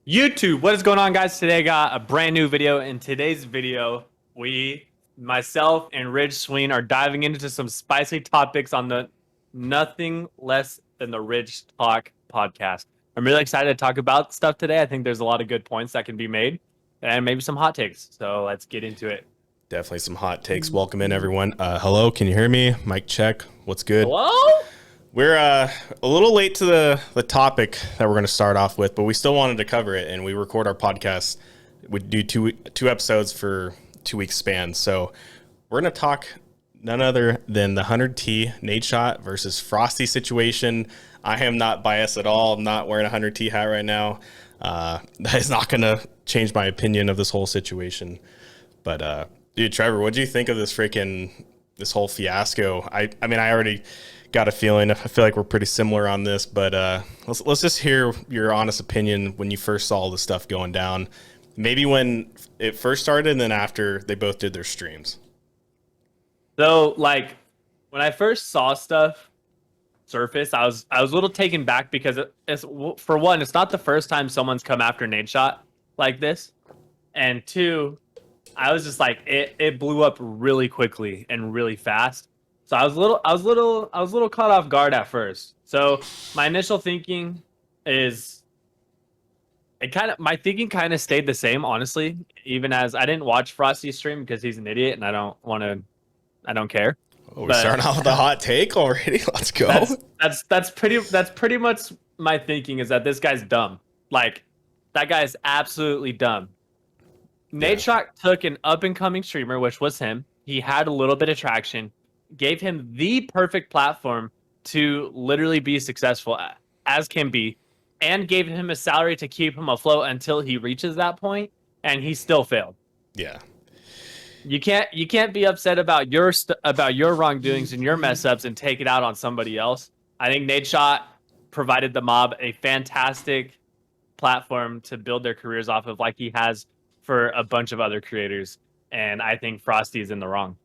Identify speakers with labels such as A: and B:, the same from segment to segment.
A: YouTube, what is going on, guys? Today I got a brand new video. In today's video, myself and RIDG Sween are diving into some spicy topics on the nothing less than the RIDG Talk podcast. I'm really excited to talk about stuff today. I think there's a lot of good points that can be made and maybe some hot takes. So let's get into it.
B: Definitely some hot takes. Welcome in, everyone. Hello, can you hear me? Mic check. What's good?
A: Hello?
B: We're a little late to the topic that we're going to start off with, but we still wanted to cover it, and we record our podcast. We do two episodes for 2 week span. So we're going to talk none other than the 100T Nadeshot versus Froste situation. I am not biased at all. I'm not wearing a 100T hat right now. That is not going to change my opinion of this whole situation. But dude, Trevor, what do you think of this whole fiasco? I mean, I already got a feeling. I feel like we're pretty similar on this, but let's just hear your honest opinion when you first saw all the stuff going down. Maybe when it first started, and then after they both did their streams.
A: So, like, when I first saw stuff surface, I was a little taken back because for one, it's not the first time someone's come after Nadeshot like this, and two, I was just like, it blew up really quickly and really fast. So I was a little caught off guard at first. So my initial thinking is, my thinking kind of stayed the same, honestly. Even as I didn't watch Frosty's stream because he's an idiot and I don't care.
B: Oh, we're starting off with a hot take already. Let's go.
A: That's pretty much my thinking, is that this guy's dumb. Like, that guy is absolutely dumb. Nadeshot took an up-and-coming streamer, which was him. He had a little bit of traction, gave him the perfect platform to literally be successful as can be, and gave him a salary to keep him afloat until he reaches that point, and he still failed.
B: Yeah.
A: You can't be upset about your wrongdoings and your mess ups and take it out on somebody else. I think Nadeshot provided the mob a fantastic platform to build their careers off of, like he has for a bunch of other creators, and I think Frosty is in the wrong.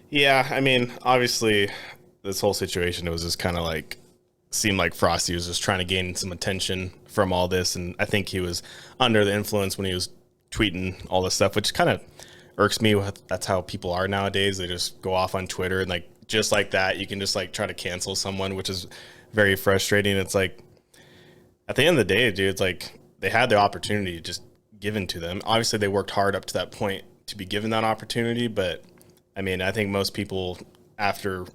B: Yeah, I mean, obviously, this whole situation, it was just kind of like, seemed like Frosty was just trying to gain some attention from all this, and I think he was under the influence when he was tweeting all this stuff, which kind of irks me. That's how people are nowadays. They just go off on Twitter, and like just like that, you can just like try to cancel someone, which is very frustrating. It's like, at the end of the day, dude, it's like they had the opportunity just given to them. Obviously, they worked hard up to that point to be given that opportunity, but I mean, I think most people, after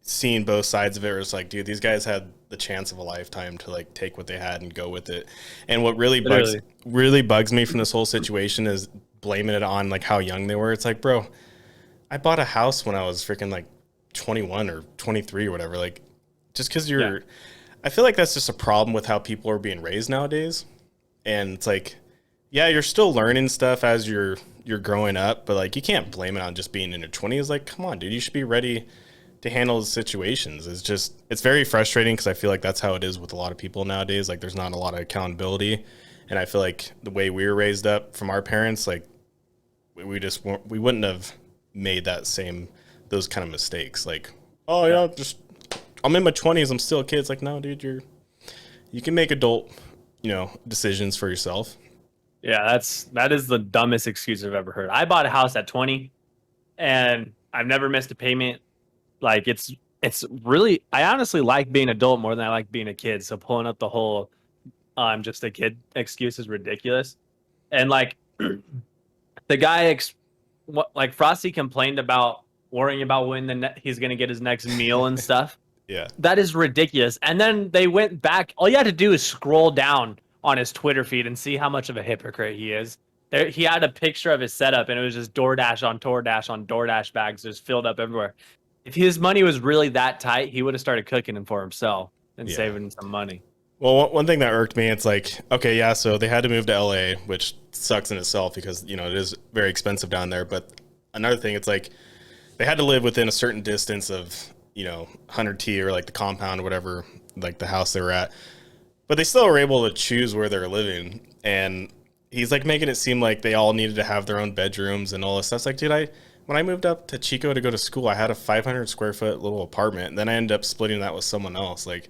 B: seeing both sides of it, was like, dude, these guys had the chance of a lifetime to like take what they had and go with it. And what really bugs me from this whole situation is blaming it on like how young they were. It's like, bro, I bought a house when I was freaking like 21 or 23 or whatever. Like, just because I feel like that's just a problem with how people are being raised nowadays. And it's like, yeah, you're still learning stuff as you're growing up, but like you can't blame it on just being in your 20s. Like, come on, dude, you should be ready to handle the situations. It's very frustrating because I feel like that's how it is with a lot of people nowadays. Like, there's not a lot of accountability, and I feel like the way we were raised up from our parents, like we wouldn't have made those kind of mistakes. Like, oh yeah, just I'm in my 20s, I'm still a kid. It's like, no, dude, you can make adult, decisions for yourself.
A: Yeah, that is the dumbest excuse I've ever heard. I bought a house at 20, and I've never missed a payment. Like, it's really, I honestly like being adult more than I like being a kid. So pulling up the whole I'm just a kid excuse is ridiculous. And like the guy, like Frosty complained about worrying about when he's gonna get his next meal and stuff.
B: Yeah,
A: that is ridiculous. And then they went back. All you had to do is scroll down on his Twitter feed and see how much of a hypocrite he is. He had a picture of his setup, and it was just DoorDash on DoorDash on DoorDash bags just filled up everywhere. If his money was really that tight, he would have started cooking them for himself and saving some money.
B: Well, one thing that irked me, it's like, okay, yeah, so they had to move to LA, which sucks in itself because, it is very expensive down there. But another thing, it's like they had to live within a certain distance of, 100T or like the compound or whatever, like the house they were at. But they still were able to choose where they're living. And he's like making it seem like they all needed to have their own bedrooms and all this stuff. It's like, dude, when I moved up to Chico to go to school, I had a 500 square foot little apartment. And then I ended up splitting that with someone else. Like,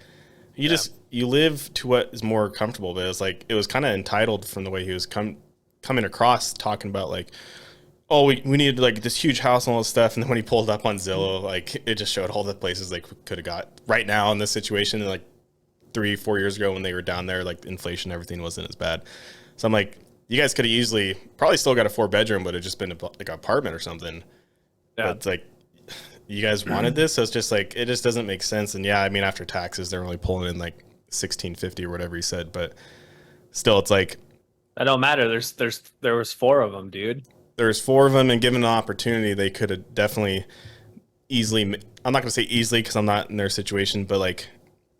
B: you you live to what is more comfortable, but it was kind of entitled from the way he was coming across, talking about like, oh, we needed like this huge house and all this stuff. And then when he pulled up on Zillow, like it just showed all the places they could have got right now in this situation. And like 3-4 years ago when they were down there, like inflation, everything wasn't as bad. So I'm like, you guys could have easily probably still got a 4-bedroom, but it just been like an apartment or something. Yeah. But it's like, you guys wanted this. So it's just like, it just doesn't make sense. And yeah, I mean, after taxes, they're only pulling in like 1650 or whatever he said, but still it's like,
A: that don't matter. There was 4 of them, dude.
B: There's 4 of them, and given an opportunity, they could have definitely easily. I'm not going to say easily because I'm not in their situation, but like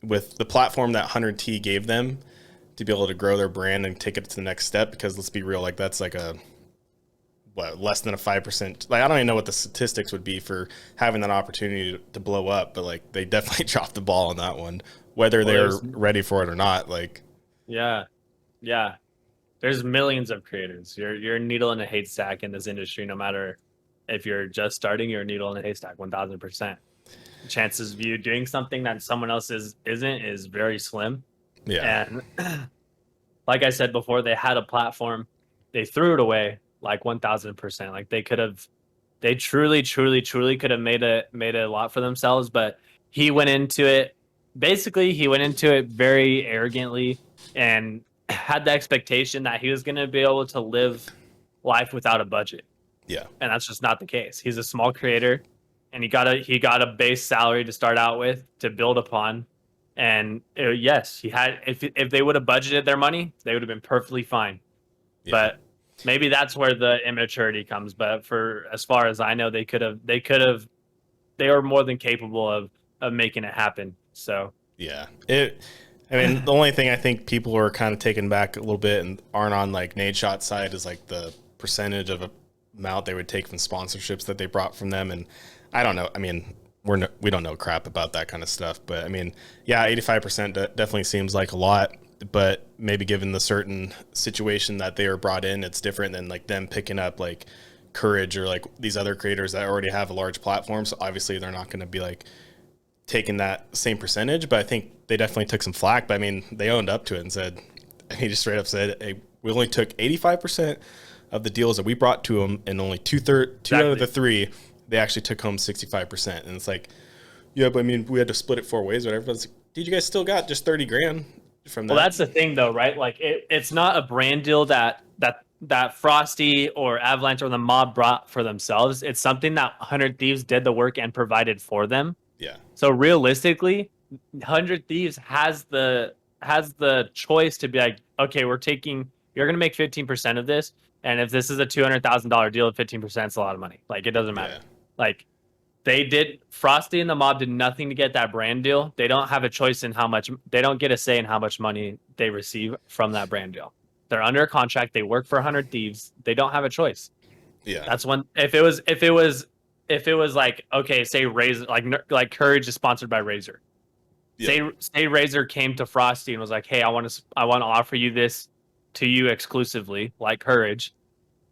B: with the platform that 100T gave them to be able to grow their brand and take it to the next step. Because let's be real, like that's like less than a 5%. Like I don't even know what the statistics would be for having that opportunity to blow up, but like they definitely dropped the ball on that one, whether they're ready for it or not. Like,
A: yeah. There's millions of creators. You're a needle in a haystack in this industry. No matter if you're just starting, you're a needle in a haystack. 1000%. Chances of you doing something that someone else isn't is very slim.
B: Yeah.
A: And like I said before, they had a platform. They threw it away like 1000%. Like they truly could have made a lot for themselves. But he went into it. Basically, he went into it very arrogantly and had the expectation that he was going to be able to live life without a budget.
B: Yeah.
A: And that's just not the case. He's a small creator and he got a base salary to start out with to build upon. And yes, he had, if they would have budgeted their money, they would have been perfectly fine. Yeah. But maybe that's where the immaturity comes. But for as far as I know, they were more than capable of making it happen. So
B: yeah, I mean, the only thing I think people are kind of taken back a little bit and aren't on like Nadeshot's side is like the percentage of amount they would take from sponsorships that they brought from them. And I don't know. I mean, we don't know crap about that kind of stuff, but I mean, yeah, 85% definitely seems like a lot, but maybe given the certain situation that they were brought in, it's different than like them picking up like Courage or like these other creators that already have a large platform. So obviously they're not going to be like taking that same percentage, but I think they definitely took some flack. But I mean, they owned up to it and said, he just straight up said, hey, we only took 85% of the deals that we brought to them, and only two out of the 3, they actually took home 65%. And it's like, yeah, but I mean, we had to split it 4 ways, whatever. It's like, dude, you guys still got just 30 grand from that.
A: Well, that's the thing though, right? Like it's not a brand deal that Frosty or Avalanche or the mob brought for themselves. It's something that 100 Thieves did the work and provided for them.
B: Yeah.
A: So realistically, 100 Thieves has the choice to be like, okay, you're going to make 15% of this. And if this is a $200,000 deal, 15% is a lot of money. Like, it doesn't matter. Yeah. Like, Frosty and the mob did nothing to get that brand deal. They don't have a choice in they don't get a say in how much money they receive from that brand deal. They're under a contract. They work for 100 Thieves. They don't have a choice.
B: Yeah.
A: That's when, if it was like, okay, say Razor, like Courage is sponsored by Razor. Yeah. Say Razor came to Frosty and was like, hey, I want to offer you this to you exclusively, like Courage.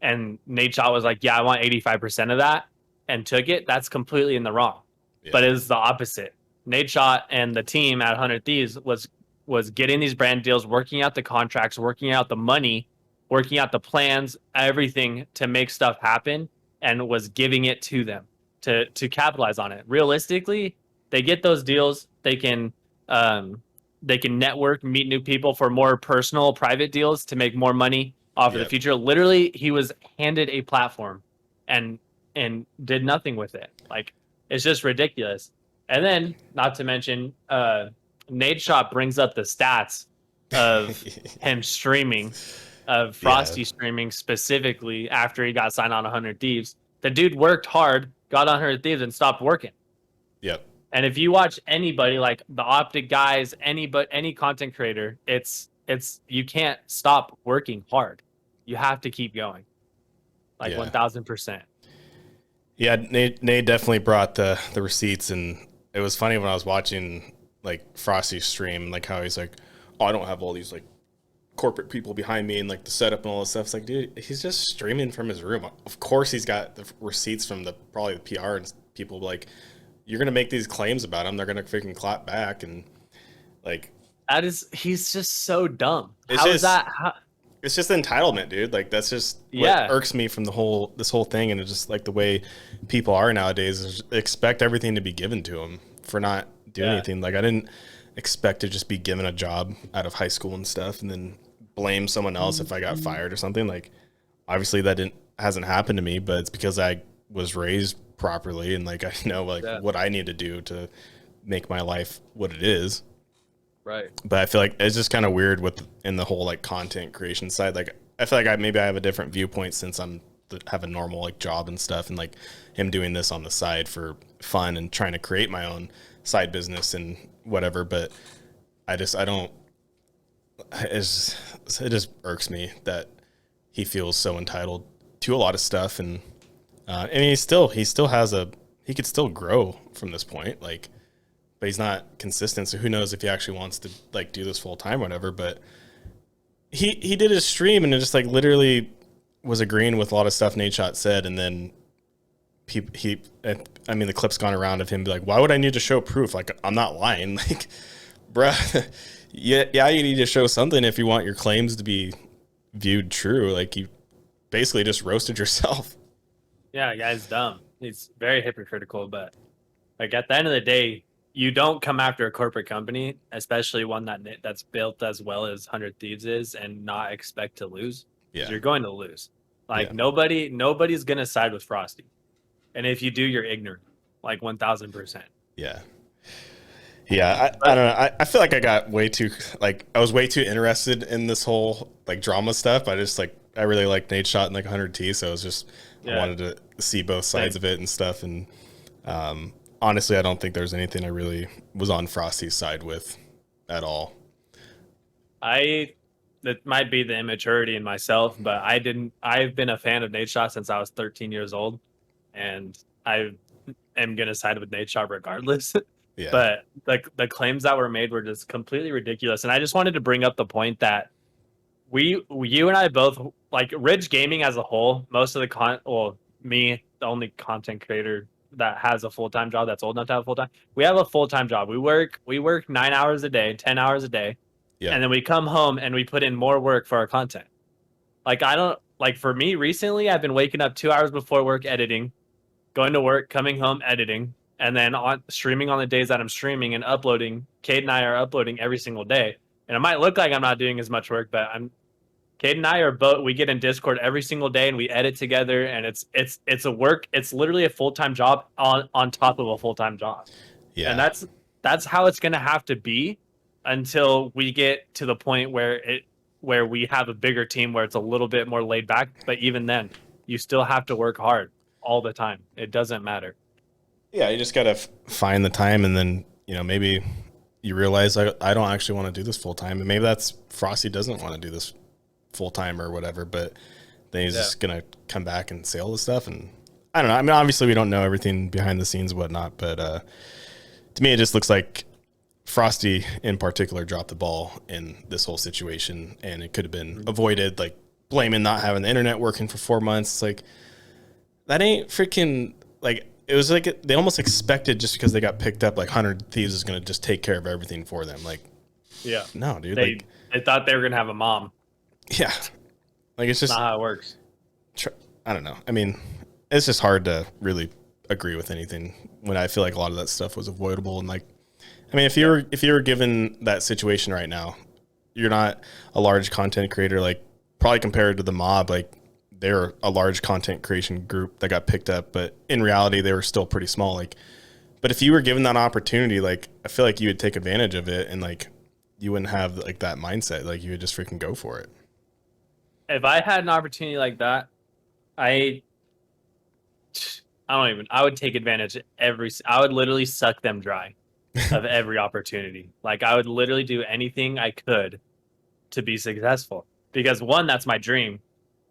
A: And Nadeshot was like, yeah, I want 85% of that, and took it. That's completely in the wrong. Yeah. But it's the opposite. Nadeshot and the team at 100 Thieves was getting these brand deals, working out the contracts, working out the money, working out the plans, everything to make stuff happen, and was giving it to them to capitalize on it. Realistically, they get those deals. They can network, meet new people for more personal, private deals to make more money off of the future. Literally, he was handed a platform and did nothing with it. Like, it's just ridiculous. And then, not to mention, Nadeshot brings up the stats of him streaming, of Frosty streaming specifically after he got signed on 100 Thieves. The dude worked hard, got on 100 Thieves, and stopped working.
B: Yep.
A: And if you watch anybody, like the Optic guys, any content creator, it's you can't stop working hard. You have to keep going. Like 1000%.
B: Yeah, Nade definitely brought the receipts, and it was funny when I was watching like Frosty's stream, like how he's like, oh, I don't have all these like corporate people behind me and like the setup and all this stuff. It's like, dude, he's just streaming from his room. Of course he's got the receipts from probably the PR and people. Like, you're gonna make these claims about him, they're gonna freaking clap back, and like,
A: he's just so dumb.
B: It's
A: How is
B: just
A: that? How,
B: it's just entitlement, dude. Like that's just what
A: yeah,
B: irks me from this whole thing, and it's just like the way people are nowadays. Is expect everything to be given to them for not doing
A: yeah.
B: anything. Like I didn't expect to just be given a job out of high school and stuff, and then blame someone else if I got fired or something. Like obviously that didn't hasn't happened to me, but it's because I was raised properly and like I know like
A: Yeah,
B: what I need to do to make my life what it is.
A: right.
B: But I feel like it's just kind of weird with in the whole like content creation side. Like I feel like maybe I have a different viewpoint since have a normal like job and stuff, and like him doing this on the side for fun and trying to create my own side business and whatever. But I don't. It just irks me that he feels so entitled to a lot of stuff, and I mean he still has he could still grow from this point, like, but he's not consistent. So who knows if he actually wants to like do this full time, or whatever. But he did his stream and it just like literally was agreeing with a lot of stuff Nadeshot said, and then I mean the clip's gone around of him be like, why would I need to show proof? Like I'm not lying, like, bruh. Yeah, you need to show something if you want your claims to be viewed true. Like you basically just roasted yourself.
A: Yeah, guy's dumb. He's very hypocritical, but like at the end of the day, you don't come after a corporate company, especially one that's built as well as 100 Thieves is, and not expect to lose. Because
B: Yeah,
A: you're going to lose. Like
B: yeah,
A: nobody's gonna side with Frosty, and if you do, you're ignorant. Like 1,000%.
B: yeah. Yeah, I don't know. I feel like I got way too like I was way too interested in this whole like drama stuff. I just like I really like Nadeshot and like 100T, so it was just I
A: Yeah.
B: wanted to see both sides
A: Same.
B: of it and stuff. And honestly, I don't think there's anything I really was on Frosty's side with at all.
A: I that might be the immaturity in myself, but I've been a fan of Nate Shot since I was 13 years old, and I am gonna side with Nate Shot regardless.
B: Yeah,
A: But the claims that were made were just completely ridiculous. And I just wanted to bring up the point that you and I both like RIDG Gaming as a whole. Most of me, the only content creator that has a full time job that's old enough to have a full time. We have a full time job. We work 9 hours a day, 10 hours a day,
B: yeah,
A: and then we come home and we put in more work for our content. Like I don't like for me recently, I've been waking up 2 hours before work editing, going to work, coming home, editing, and then on streaming on the days that I'm streaming and uploading. Cade and I are uploading every single day. And it might look like I'm not doing as much work, but Cade and I are both we get in Discord every single day and we edit together, and it's a work, it's literally a full-time job on top of a full-time job. And
B: yeah,
A: that's how it's gonna have to be until we get to the point where we have a bigger team where it's a little bit more laid back. But even then, you still have to work hard all the time. It doesn't matter.
B: yeah. You just gotta find the time, and then maybe you realize I don't actually want to do this full time, and maybe that's Frosty doesn't want to do this full time or whatever, but then he's
A: Yeah.
B: just gonna come back and say all this stuff. And I don't know. I mean, obviously we don't know everything behind the scenes and whatnot, but to me it just looks like Frosty in particular dropped the ball in this whole situation, and it could have been avoided. Like blaming not having the internet working for 4 months. It's like that ain't freaking like. It was like they almost expected just because they got picked up, like 100 Thieves is gonna just take care of everything for them. Like,
A: Yeah.
B: no, dude.
A: They
B: Like,
A: they thought they were gonna have a mom.
B: yeah, like it's just
A: Not how it works.
B: I don't know. I mean, it's just hard to really agree with anything when I feel like a lot of that stuff was avoidable. And like, I mean, if you were given that situation right now, you're not a large content creator, like probably compared to the mob, like they're a large content creation group that got picked up, but in reality, they were still pretty small. Like, but if you were given that opportunity, like I feel like you would take advantage of it, and like you wouldn't have like that mindset. Like you would just freaking go for it.
A: If I had an opportunity like that, I I would take advantage of I would literally suck them dry of every opportunity. Like I would literally do anything I could to be successful. Because one, that's my dream.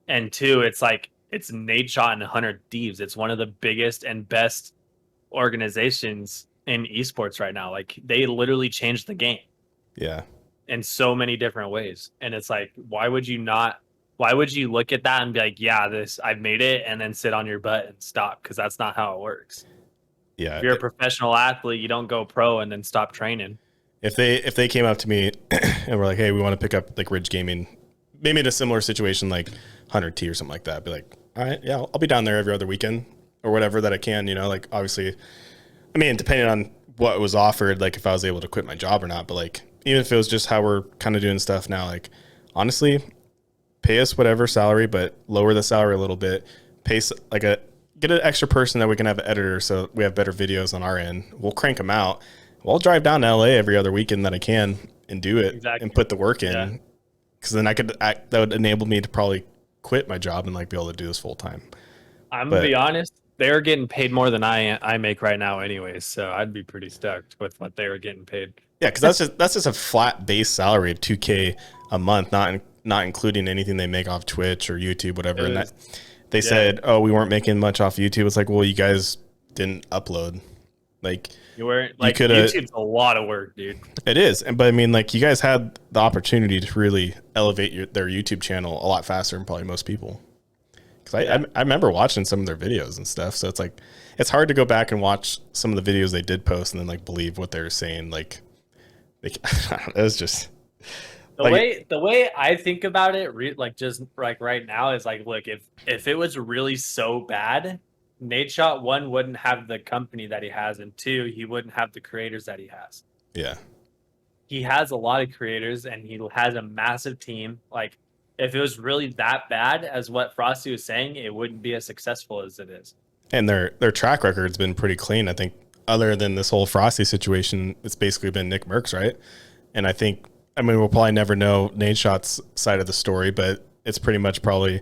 A: And two, it's like it's Nadeshot and 100 Thieves. It's one of the biggest and best organizations in esports right now. Like they literally changed the game
B: Yeah.
A: in so many different ways. And it's like, why would you look at that and be like, yeah, I've made it, and then sit on your butt and stop? Because that's not how it works.
B: Yeah.
A: If you're a professional athlete, you don't go pro and then stop training.
B: if they came up to me and were like, hey, we want to pick up like RIDG Gaming, maybe in a similar situation like 100T or something like that, I'd be like, all right, yeah, I'll be down there every other weekend or whatever that I can, you know, like obviously, I mean, depending on what was offered, like if I was able to quit my job or not, but like even if it was just how we're kind of doing stuff now, like honestly, pay us whatever salary, but lower the salary a little bit, like get an extra person that we can have an editor so we have better videos on our end. We'll crank them out. We'll drive down to LA every other weekend that I can and do it and put the work in. Because then that would enable me to probably quit my job and like be able to do this full time.
A: I'm gonna be honest, they're getting paid more than I make right now anyways, so I'd be pretty stoked with what they were getting paid.
B: Yeah, because that's just a flat base salary of $2K a month, not including anything they make off Twitch or YouTube, whatever. And they said, oh, we weren't making much off YouTube. It's like, well, you guys didn't upload. Like
A: you weren't like YouTube's a lot of work, dude.
B: It is, but I mean, like you guys had the opportunity to really elevate their YouTube channel a lot faster than probably most people. Because I remember watching some of their videos and stuff, so it's like it's hard to go back and watch some of the videos they did post and then like believe what they were saying. Like, it was just
A: the way I think about it, like just like right now is like, look, if it was really so bad, Nadeshot, one, wouldn't have the company that he has, and two, he wouldn't have the creators that he has.
B: Yeah.
A: He has a lot of creators and he has a massive team. Like, if it was really that bad as what Froste was saying, it wouldn't be as successful as it is. And
B: their track record's been pretty clean. I think other than this whole Froste situation, it's basically been Nick Mercs, right? And I mean, we'll probably never know Nadeshot's side of the story, but it's pretty much probably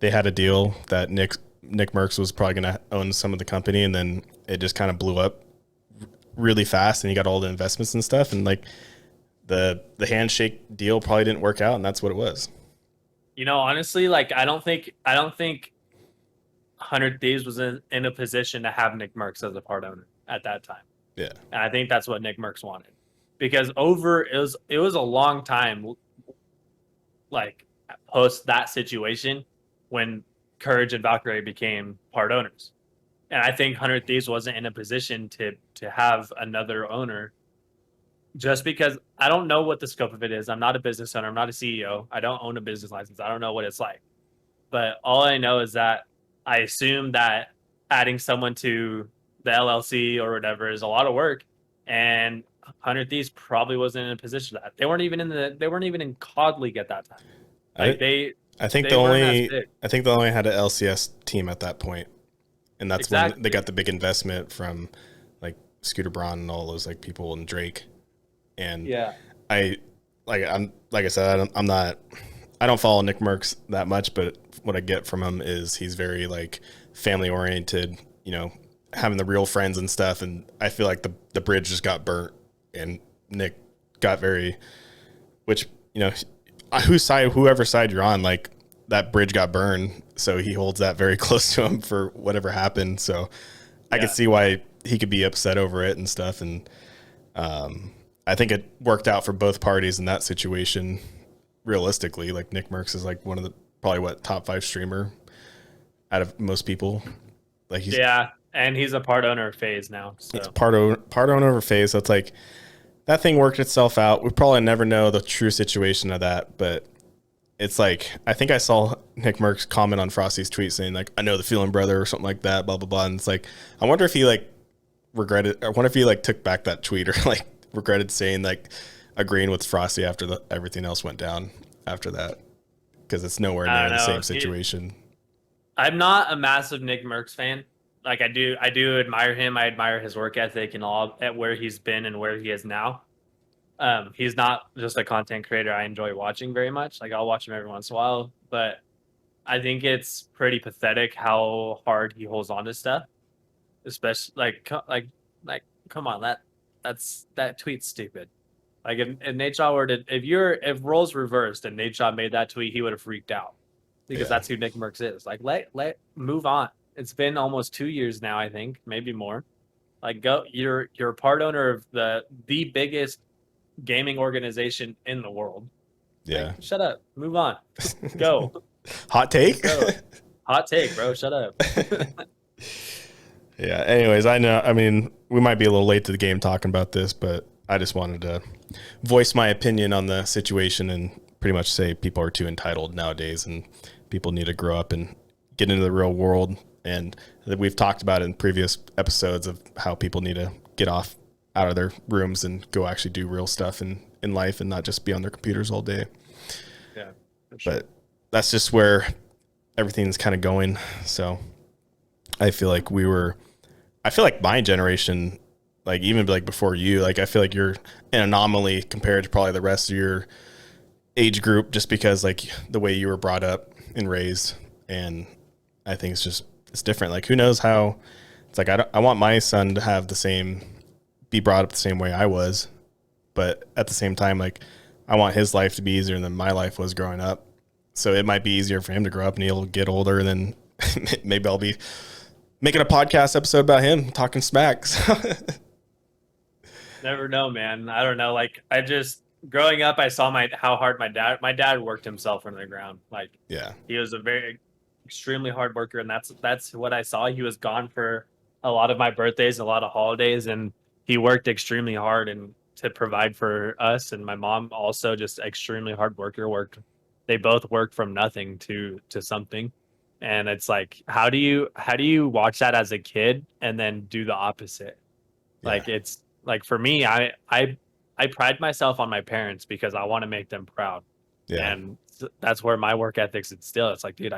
B: they had a deal that Nick Mercs was probably going to own some of the company, and then it just kind of blew up really fast, and he got all the investments and stuff, and like the handshake deal probably didn't work out, and that's what it was.
A: You know, honestly, like I don't think 100 Thieves was in a position to have Nick Mercs as a part owner at that time.
B: Yeah,
A: and I think that's what Nick Mercs wanted, because it was a long time, like post that situation when Courage and Valkyrie became part owners, and I think 100 Thieves wasn't in a position to have another owner. Just because I don't know what the scope of it is. I'm not a business owner. I'm not a CEO. I don't own a business license. I don't know what it's like. But all I know is that I assume that adding someone to the LLC or whatever is a lot of work. And 100 Thieves probably wasn't in a position for that. They weren't even in COD League at that time. Like
B: I think they only had an LCS team at that point. And that's when they got the big investment from like Scooter Braun and all those like people and Drake. And I don't follow Nick Mercs that much, but what I get from him is he's very like family oriented, you know, having the real friends and stuff. And I feel like the bridge just got burnt, and Nick got which, you know, whoever side you're on, like that bridge got burned. So he holds that very close to him for whatever happened. So I could see why he could be upset over it and stuff. And, I think it worked out for both parties in that situation. Realistically, like Nick Mercs is like one of the probably top 5 streamer out of most people. Like
A: and he's a part owner of FaZe now. So.
B: It's part owner of FaZe. So it's like that thing worked itself out. We probably never know the true situation of that, but it's like I think I saw Nick Mercs comment on Frosty's tweet saying like, "I know the feeling, brother," or something like that. Blah blah blah. And it's like I wonder if he like regretted. I wonder if he like took back that tweet or like regretted saying like agreeing with Frosty after everything else went down after that, because it's nowhere near the same situation.
A: I'm not a massive Nick Mercs fan. Like I do admire him. I admire his work ethic and all at where he's been and where he is now. He's not just a content creator I enjoy watching very much. Like I'll watch him every once in a while, but I think it's pretty pathetic how hard he holds on to stuff. Especially like come on, that tweet's stupid. Like if Nadeshot were to if roles reversed and Nadeshot made that tweet, he would have freaked out, because that's who Nick Mercs is. Like let move on. It's been almost 2 years now, I think, maybe more. Like you're a part owner of the biggest gaming organization in the world.
B: Yeah.
A: Like, shut up. Move on. Go.
B: Hot take?
A: Go. Hot take, bro. Shut up.
B: Yeah. Anyways, I know. I mean, we might be a little late to the game talking about this, but I just wanted to voice my opinion on the situation and pretty much say people are too entitled nowadays and people need to grow up and get into the real world. And that we've talked about in previous episodes of how people need to get off out of their rooms and go actually do real stuff in life and not just be on their computers all day.
A: Yeah, for sure.
B: But that's just where everything's kind of going. So I feel like my generation, like even like before you, like I feel like you're an anomaly compared to probably the rest of your age group just because like the way you were brought up and raised. And I think it's different. Like who knows how it's like, I want my son to have be brought up the same way I was, but at the same time, like I want his life to be easier than my life was growing up. So it might be easier for him to grow up and he'll get older and then maybe I'll be making a podcast episode about him talking smacks.
A: Never know, man. I don't know. Like growing up, I saw how hard my dad worked himself into the ground. Like,
B: Yeah.
A: he was a very extremely hard worker, and that's what I saw. He was gone for a lot of my birthdays, a lot of holidays, and he worked extremely hard and to provide for us. And my mom also just extremely hard worker. They both worked from nothing to something. And it's like, how do you watch that as a kid and then do the opposite?
B: Yeah.
A: Like, it's like, for me, I pride myself on my parents because I want to make them proud.
B: Yeah.
A: And that's where my work ethics instill. It's like, dude,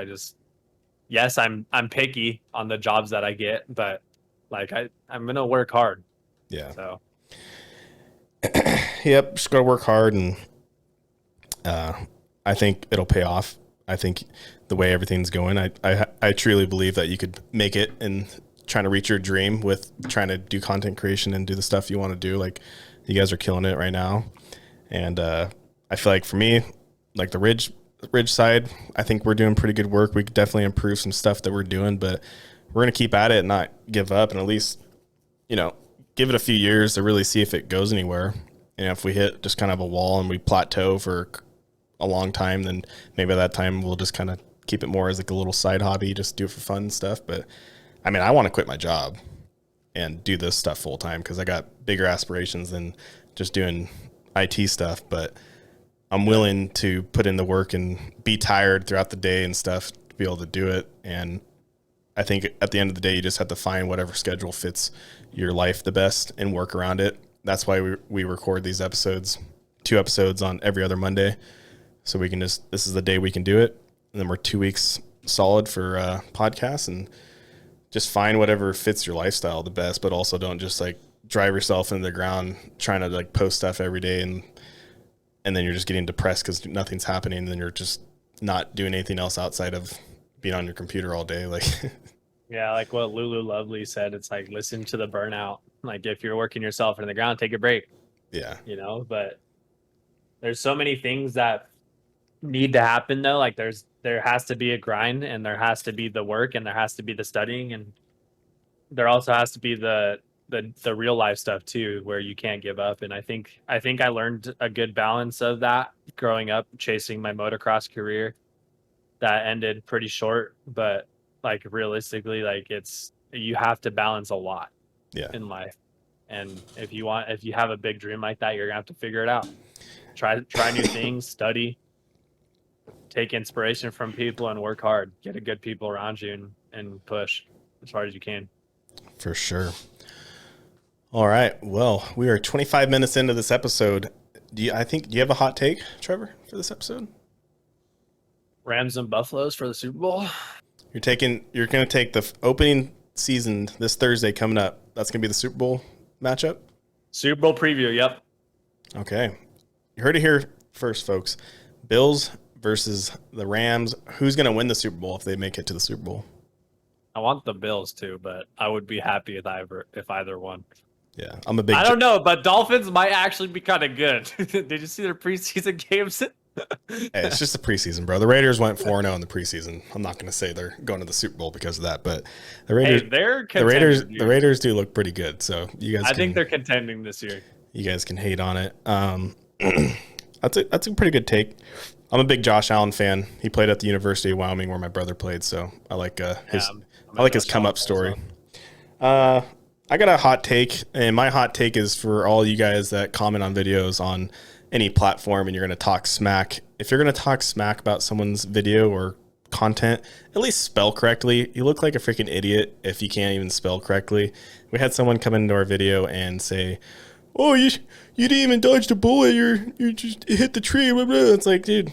A: yes, I'm picky on the jobs that I get, but like I'm gonna work hard.
B: Yeah.
A: So
B: yep, just gotta work hard, and I think it'll pay off. I think the way everything's going, I truly believe that you could make it and trying to reach your dream with trying to do content creation and do the stuff you want to do. Like you guys are killing it right now. And I feel like for me, like the Ridge side, I think we're doing pretty good work. We could definitely improve some stuff that we're doing, but we're going to keep at it and not give up, and at least, give it a few years to really see if it goes anywhere. And if we hit just kind of a wall and we plateau for a long time, then maybe at that time we'll just kind of keep it more as like a little side hobby, just do it for fun and stuff. But I mean, I want to quit my job and do this stuff full time because I got bigger aspirations than just doing IT stuff. But I'm willing to put in the work and be tired throughout the day and stuff to be able to do it. And I think at the end of the day, you just have to find whatever schedule fits your life the best and work around it. That's why we record these episodes, 2 episodes on every other Monday. So we can this is the day we can do it. And then we're 2 weeks solid for podcasts, and just find whatever fits your lifestyle the best, but also don't just like drive yourself into the ground trying to like post stuff every day. And then you're just getting depressed because nothing's happening. And then you're just not doing anything else outside of being on your computer all day. Like,
A: yeah, like what Lulu Lovely said, it's like, listen to the burnout. Like if you're working yourself in the ground, take a break.
B: Yeah.
A: But there's so many things that need to happen though. Like there has to be a grind, and there has to be the work, and there has to be the studying, and there also has to be the real life stuff too, where you can't give up. And I think I learned a good balance of that growing up, chasing my motocross career that ended pretty short. But like realistically, like you have to balance a lot in life. And if you have a big dream like that, you're gonna have to figure it out. Try new things, study, take inspiration from people, and work hard. Get a good people around you and push as hard as you can.
B: For sure. All right. Well, we are 25 minutes into this episode. Do you have a hot take, Trevor, for this episode?
A: Rams and Buffaloes for the Super Bowl.
B: You're going to take the opening season this Thursday coming up. That's going to be the Super Bowl matchup?
A: Super Bowl preview, yep.
B: Okay. You heard it here first, folks. Bills versus the Rams. Who's going to win the Super Bowl if they make it to the Super Bowl?
A: I want the Bills too, but I would be happy if either one.
B: Yeah, I'm a big.
A: I don't know, but Dolphins might actually be kind of good. Did you see their preseason games?
B: Hey, it's just the preseason, bro. The Raiders went 4-0 in the preseason. I'm not going to say they're going to the Super Bowl because of that, but the Raiders, the Raiders do look pretty good. So you guys, I
A: think they're contending this year.
B: You guys can hate on it. That's a pretty good take. I'm a big Josh Allen fan. He played at the University of Wyoming where my brother played, so I like his come up story. I got a hot take, and my hot take is for all you guys that comment on videos on any platform and you're going to talk smack. If you're going to talk smack about someone's video or content, at least spell correctly. You look like a freaking idiot if you can't even spell correctly. We had someone come into our video and say, "Oh, you didn't even dodge the bullet. You just hit the tree." Blah, blah. It's like, dude,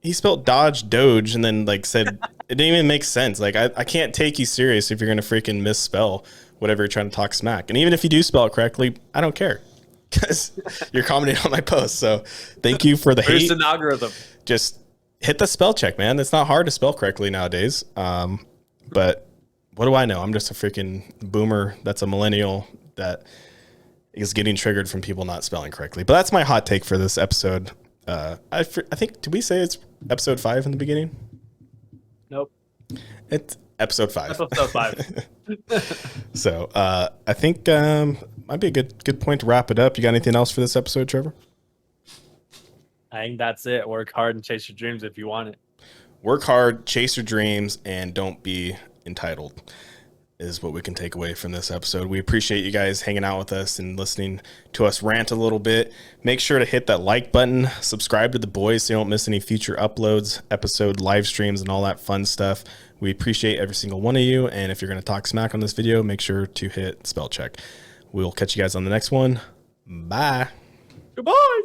B: he spelled dodge, doge, and then like said it didn't even make sense. Like I can't take you serious if you're gonna freaking misspell whatever you're trying to talk smack. And even if you do spell it correctly, I don't care because you're commenting on my post. So thank you for the hate.
A: An algorithm.
B: Just hit the spell check, man. It's not hard to spell correctly nowadays. But what do I know? I'm just a freaking boomer. That's a millennial that is getting triggered from people not spelling correctly. But that's my hot take for this episode. I think, did we say it's episode 5 in the beginning?
A: Nope.
B: It's episode 5.
A: Episode 5.
B: So I think might be a good point to wrap it up. You got anything else for this episode, Trevor?
A: I think that's it. Work hard and chase your dreams if you want it.
B: Work hard, chase your dreams, and don't be entitled is what we can take away from this episode. We appreciate you guys hanging out with us and listening to us rant a little bit. Make sure to hit that like button, subscribe to the boys so you don't miss any future uploads, episode live streams, and all that fun stuff. We appreciate every single one of you. And if you're going to talk smack on this video, make sure to hit spell check. We'll catch you guys on the next one. Bye.
A: Goodbye.